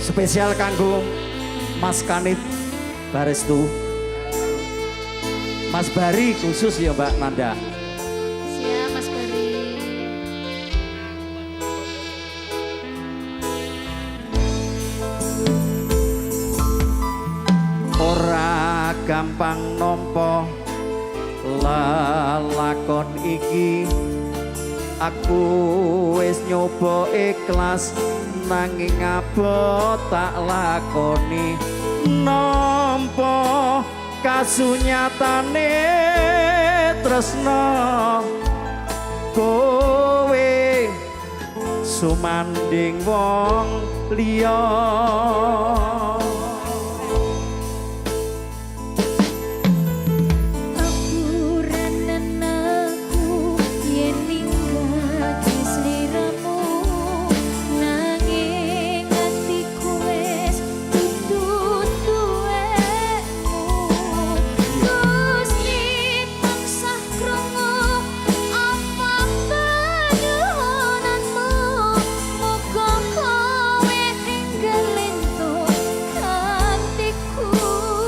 Spesial kanggo Mas Kanit Barestu, Mas Bari khusus ya Mbak Nanda. Siap Mas Bari. Ora gampang nompo lelakon iki, aku wis nyoba ikhlas nanging abot tak lakoni. Nampa kasunyatane tresno kowe sumanding wong liya.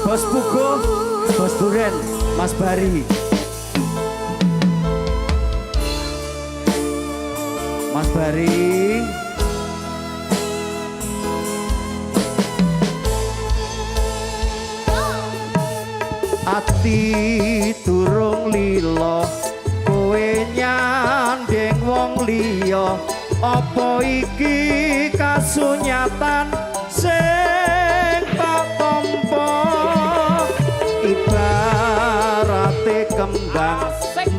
Bos Pugo, Bos Duren, Mas Bari, Mas Bari, ati durung lilo, kowe nyandeng wong liya. Apa iki kasunyatan sing tak tampa? Ibarate kembang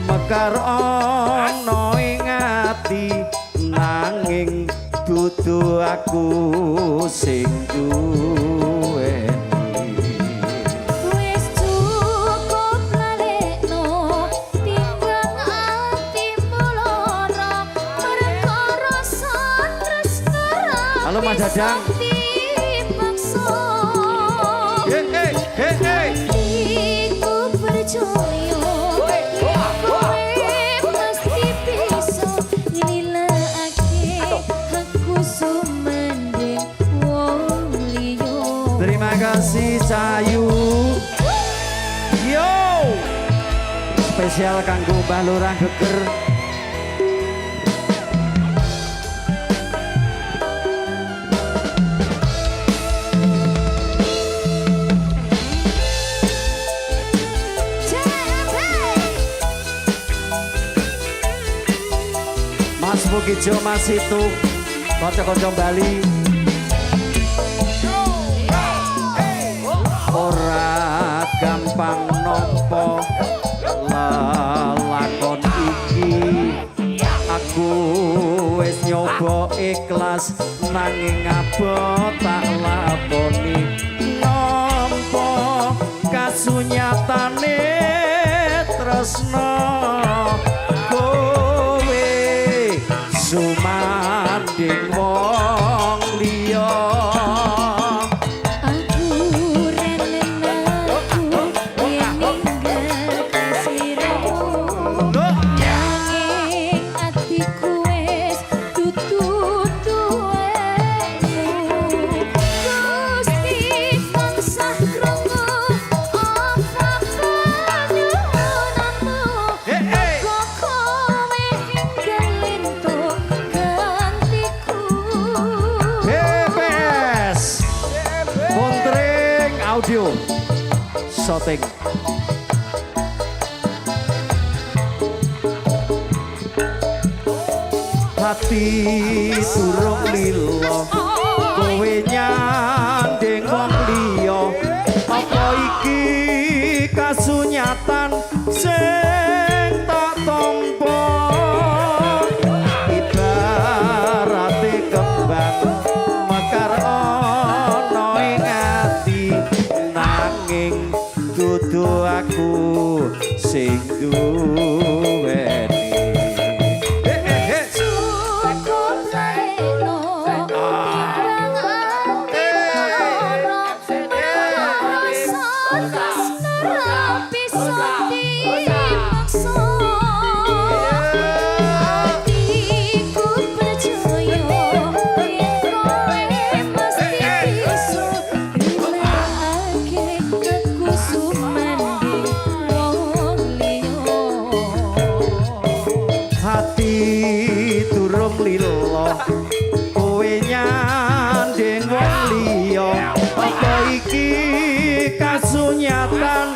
mekar ana ing ati, nanging dudu aku sing duweni. Wis cukup lalekno timbang atimu lara, perkara tresno. Halo Mas Dadang. Iku percaya kowe mesti bisa nilaiake aku sumending wong liya. Terima kasih Cayu. Yo, spesial kanggo Mbah Lurah Geger. Mas Mugijo, Mas Itu, kocok-kocok Bali. Ora gampang nompo lelakon iki, aku wis nyoba ikhlas nanging abot tak lakoni. Nampa kasunyatane tresno kowe sumanding wong liya. Audio shooting. Hati durung lilo, kowe nyandeng wong liya. Apa iki kasunyatan sing tak tampa? Ibarate kembang mekar ana ing ati, nanging dudu aku sing duweni. kasunyatan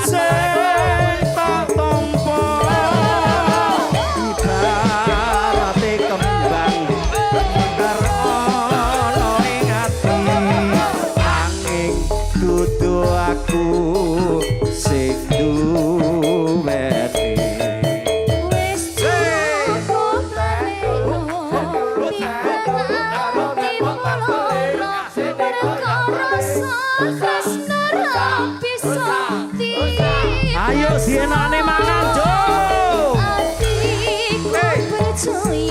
sing tak tampa ibarate kembang mekar ana ing ati angin dudu aku sing duweni Wis cukup baleno ayo sienane mangan jo Atiku percaya